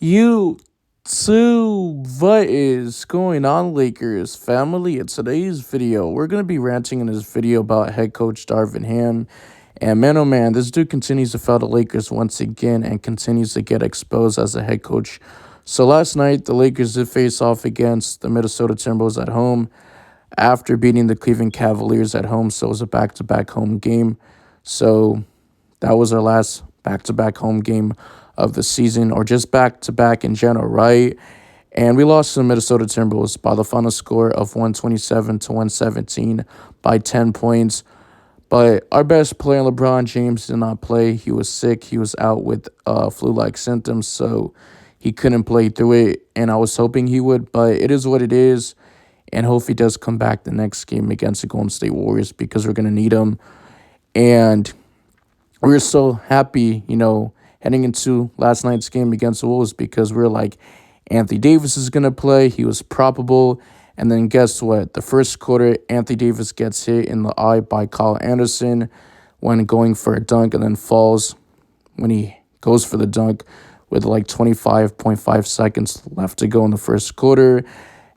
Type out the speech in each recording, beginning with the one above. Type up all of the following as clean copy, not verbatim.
You too. What is going on, Lakers family? In today's video, we're going to be ranting in this video about head coach Darvin Ham. And man, oh man, this dude continues to fail the Lakers once again and continues to get exposed as a head coach. So last night, the Lakers did face off against the Minnesota Timberwolves at home after beating the Cleveland Cavaliers at home. So it was a back-to-back home game. So that was our last back-to-back home game of the season, or just back-to-back in general, right? And we lost to the Minnesota Timberwolves by the final score of 127 to 117 by 10 points. But our best player, LeBron James, did not play. He was sick. He was out with flu-like symptoms, so he couldn't play through it. And I was hoping he would, but it is what it is. And hopefully he does come back the next game against the Golden State Warriors because we're going to need him. And we were so happy, heading into last night's game against the Wolves because we were like, Anthony Davis is going to play. He was probable. And then guess what? The first quarter, Anthony Davis gets hit in the eye by Kyle Anderson when going for a dunk and then falls when he goes for the dunk with like 25.5 seconds left to go in the first quarter.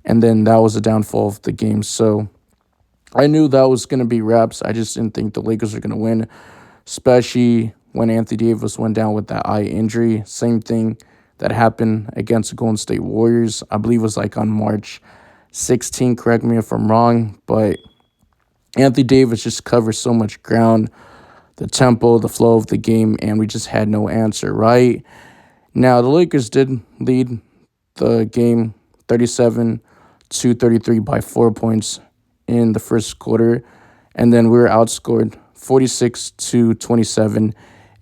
And then that was the downfall of the game. So I knew that was going to be wraps. I just didn't think the Lakers were going to win, especially when Anthony Davis went down with that eye injury. Same thing that happened against the Golden State Warriors. I believe it was like on March 16, correct me if I'm wrong, but Anthony Davis just covers so much ground, the tempo, the flow of the game, and we just had no answer, right? Now, the Lakers did lead the game 37-33 by 4 points in the first quarter, and then we were outscored 46-27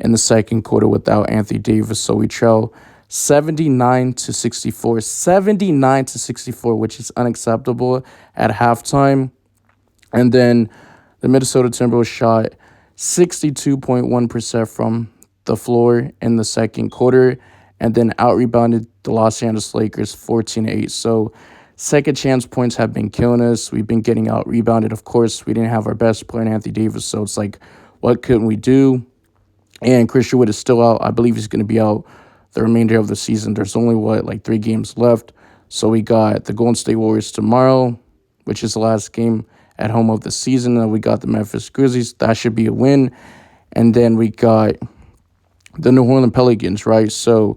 in the second quarter without Anthony Davis, so we trail 79-64, which is unacceptable at halftime. And then the Minnesota Timberwolves shot 62.1% from the floor in the second quarter, and then out-rebounded the Los Angeles Lakers 14-8. So second chance points have been killing us. We've been getting out-rebounded. Of course, we didn't have our best player, Anthony Davis, so it's like, what couldn't we do? And Christian Wood is still out. I believe he's going to be out the remainder of the season. There's only, 3 games left. So we got the Golden State Warriors tomorrow, which is the last game at home of the season. And we got the Memphis Grizzlies. That should be a win. And then we got the New Orleans Pelicans, right? So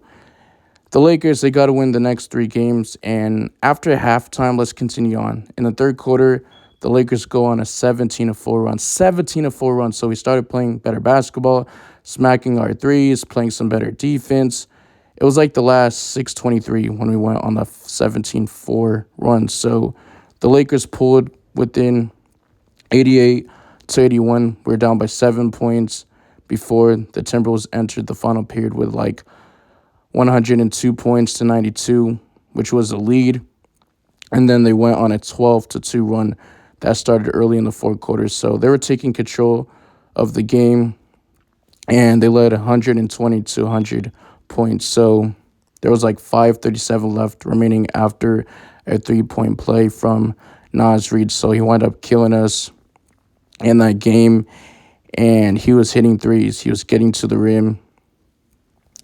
the Lakers, they got to win the next 3 games. And after halftime, let's continue on. In the third quarter, the Lakers go on a 17-4 run. 17-4 run. So we started playing better basketball, smacking our threes, playing some better defense. It was like the last 6:23 when we went on the 17-4 run. So the Lakers pulled within 88-81. We're down by 7 points before the Timberwolves entered the final period with 102 points to 92, which was the lead. And then they went on a 12-2 run that started early in the fourth quarter. So they were taking control of the game, and they led 120 to 100 points. So there was 5:37 left remaining after a 3-point play from Naz Reid. So he wound up killing us in that game, and he was hitting threes. He was getting to the rim,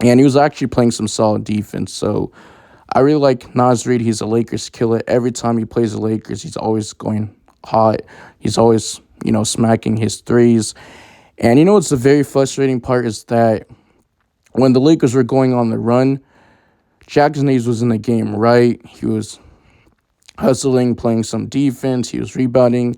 and he was actually playing some solid defense. So I really like Naz Reid. He's a Lakers killer. Every time he plays the Lakers, he's always going hot. He's always, smacking his threes. And what's the very frustrating part is that when the Lakers were going on the run, Jackson Hayes was in the game, right? He was hustling, playing some defense. He was rebounding.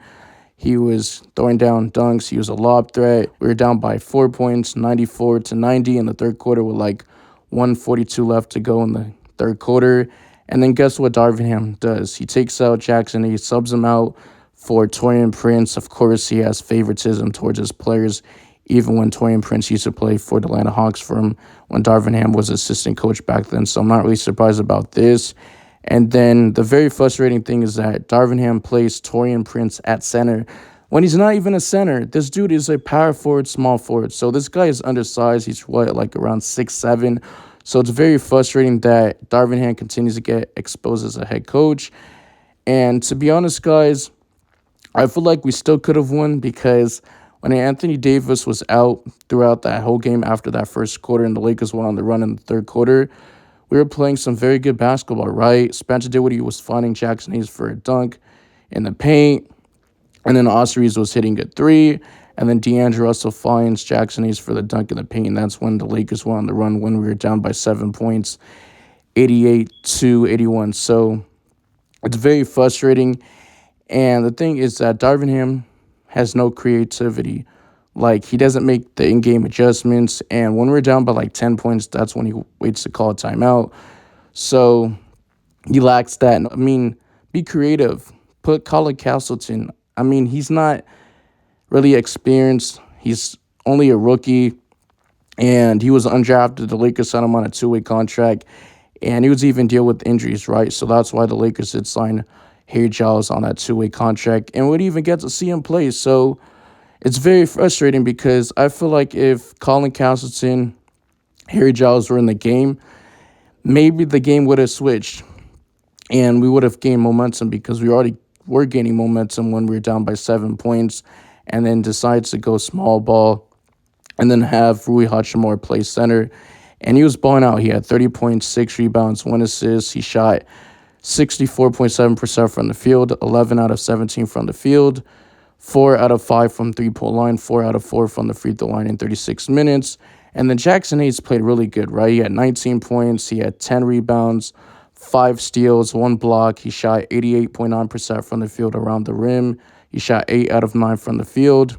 He was throwing down dunks. He was a lob threat. We were down by 4 points, 94-90 in the third quarter with 1:42 left to go in the third quarter. And then guess what Darvin Ham does? He takes out Jackson. He subs him out for Taurean Prince. Of course, he has favoritism towards his players, even when Taurean Prince used to play for the Atlanta Hawks for him when Darvin Ham was assistant coach back then. So I'm not really surprised about this. And then the very frustrating thing is that Darvin Ham plays Taurean Prince at center when he's not even a center. This dude is a power forward, small forward. So this guy is undersized. He's around 6'7". So it's very frustrating that Darvin Ham continues to get exposed as a head coach. And to be honest, guys, I feel like we still could have won because when Anthony Davis was out throughout that whole game after that first quarter and the Lakers went on the run in the third quarter, we were playing some very good basketball, right? Spencer Dinwiddie was finding Jackson Hayes for a dunk in the paint, and then Ospreys was hitting a three, and then D'Angelo Russell finds Jackson Hayes for the dunk in the paint. And that's when the Lakers went on the run when we were down by 7 points, 88-81. So it's very frustrating. And the thing is that Darvin Ham has no creativity. Like, he doesn't make the in-game adjustments. And when we're down by like 10 points, that's when he waits to call a timeout. So he lacks that. I mean, be creative. Put Colin Castleton. I mean, he's not really experienced. He's only a rookie, and he was undrafted. The Lakers signed him on a two-way contract, and he was even dealing with injuries, right? So that's why the Lakers did sign Harry Giles on that two-way contract, and would even get to see him play. So it's very frustrating because I feel like if Colin Castleton, Harry Giles were in the game, maybe the game would have switched, and we would have gained momentum because we already were gaining momentum when we were down by 7 points, and then decides to go small ball and then have Rui Hachimura play center. And he was balling out. He had 30.6 rebounds, 1 assist. He shot 64.7% from the field, 11 out of 17 from the field, 4 out of 5 from three-point line, 4 out of 4 from the free throw line in 36 minutes. And then Jackson Hayes played really good, right? He had 19 points. He had 10 rebounds, 5 steals, 1 block. He shot 88.9% from the field around the rim. He shot 8 out of 9 from the field.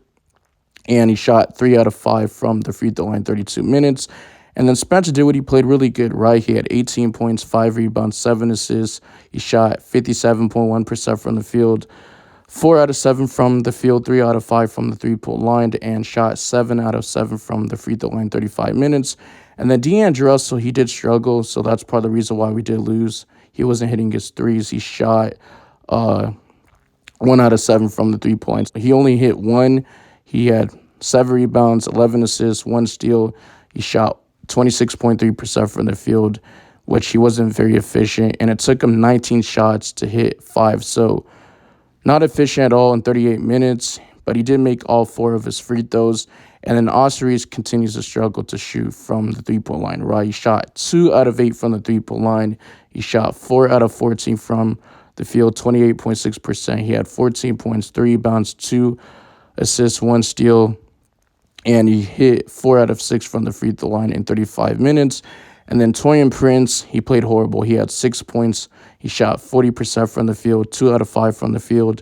And he shot 3 out of 5 from the free throw line, 32 minutes. And then Spencer Dinwiddie played really good, right? He had 18 points, 5 rebounds, 7 assists. He shot 57.1% from the field, 4 out of 7 from the field, 3 out of 5 from the three-point line, and shot 7 out of 7 from the free throw line, 35 minutes. And then D'Angelo Russell, he did struggle, so that's part of the reason why we did lose. He wasn't hitting his threes. He shot 1 out of 7 from the 3 points. He only hit 1. He had 7 rebounds, 11 assists, 1 steal. He shot 26.3% from the field, which he wasn't very efficient. And it took him 19 shots to hit 5. So not efficient at all in 38 minutes, but he did make all 4 of his free throws. And then Ospreys continues to struggle to shoot from the three-point line, right? He shot 2 out of 8 from the three-point line. He shot 4 out of 14 from the field, 28.6%. He had 14 points, 3 rebounds, 2 assists, 1 steal, and he hit 4 out of 6 from the free throw line in 35 minutes. And then Taurean Prince, he played horrible. He had 6 points. He shot 40% from the field, 2 out of 5 from the field,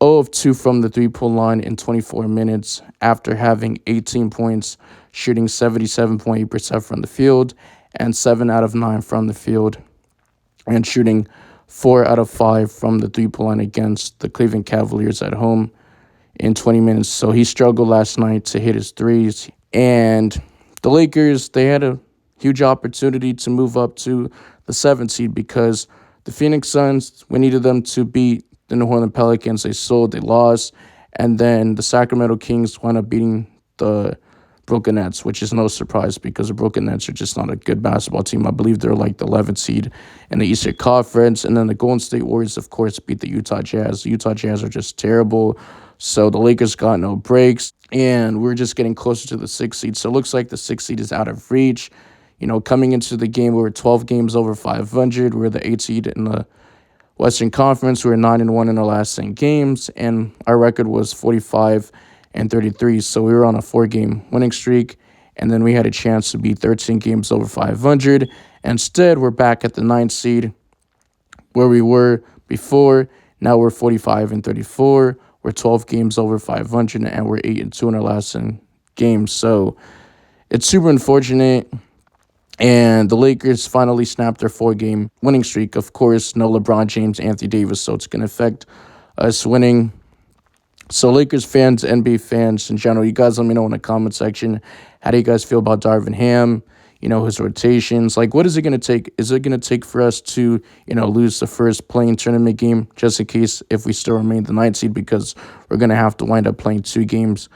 0 of 2 from the three-point line in 24 minutes after having 18 points, shooting 77.8% from the field, and 7 out of 9 from the field, and shooting 4 out of 5 from the three-point line against the Cleveland Cavaliers at home in 20 minutes. So he struggled last night to hit his threes. And the Lakers, they had a huge opportunity to move up to the 7th seed because the Phoenix Suns, we needed them to beat the New Orleans Pelicans. They sold, they lost. And then the Sacramento Kings wound up beating the Brooklyn Nets, which is no surprise because the Brooklyn Nets are just not a good basketball team. I believe they're like the 11th seed in the Eastern Conference. And then the Golden State Warriors, of course, beat the Utah Jazz. The Utah Jazz are just terrible. So the Lakers got no breaks, and we're just getting closer to the 6th seed. So it looks like the 6th seed is out of reach. You know, coming into the game, we were 12 games over 500. We were the 8th seed in the Western Conference. We were 9-1 in our last 10 games, and our record was 45-33. So we were on a 4-game winning streak, and then we had a chance to be 13 games over 500. Instead, we're back at the 9th seed where we were before. Now we're 45-34. We're 12 games over 500, and we're 8-2 in our last 10 games. So it's super unfortunate. And the Lakers finally snapped their 4-game winning streak. Of course, no LeBron James, Anthony Davis, so it's going to affect us winning. So Lakers fans, NBA fans in general, you guys let me know in the comment section. How do you guys feel about Darvin Ham? You know, his rotations. Like, what is it going to take? Is it going to take for us to, lose the first playing tournament game just in case if we still remain the 9th seed? Because we're going to have to wind up playing 2 games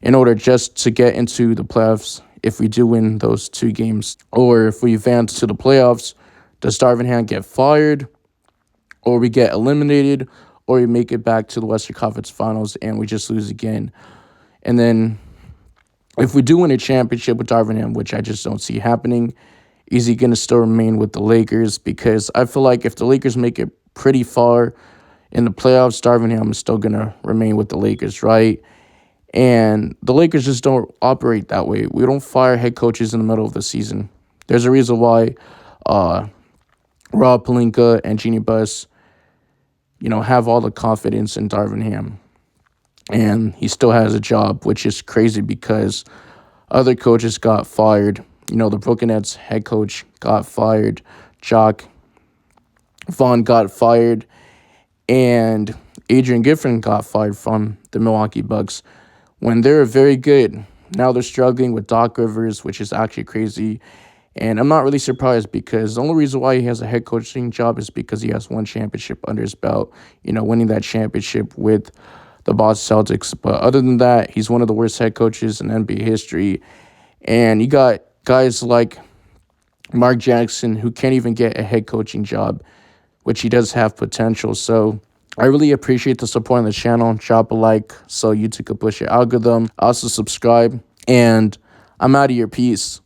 in order just to get into the playoffs if we do win those 2 games. Or if we advance to the playoffs, does Darvin Ham get fired? Or we get eliminated? Or we make it back to the Western Conference Finals and we just lose again? And then if we do win a championship with Darvin Ham, which I just don't see happening, is he going to still remain with the Lakers? Because I feel like if the Lakers make it pretty far in the playoffs, Darvin Ham is still going to remain with the Lakers, right? And the Lakers just don't operate that way. We don't fire head coaches in the middle of the season. There's a reason why Rob Pelinka and Jeannie Buss, have all the confidence in Darvin Ham. And he still has a job, which is crazy because other coaches got fired. The Brooklyn Nets head coach got fired. Jock Vaughn got fired. And Adrian Griffin got fired from the Milwaukee Bucks when they're very good. Now they're struggling with Doc Rivers, which is actually crazy. And I'm not really surprised because the only reason why he has a head coaching job is because he has one championship under his belt, winning that championship with the Boston Celtics. But other than that, he's one of the worst head coaches in NBA history. And you got guys like Mark Jackson who can't even get a head coaching job, which he does have potential. So I really appreciate the support on the channel. Drop a like so YouTube could push your algorithm. Also subscribe. And I'm out of here. Peace.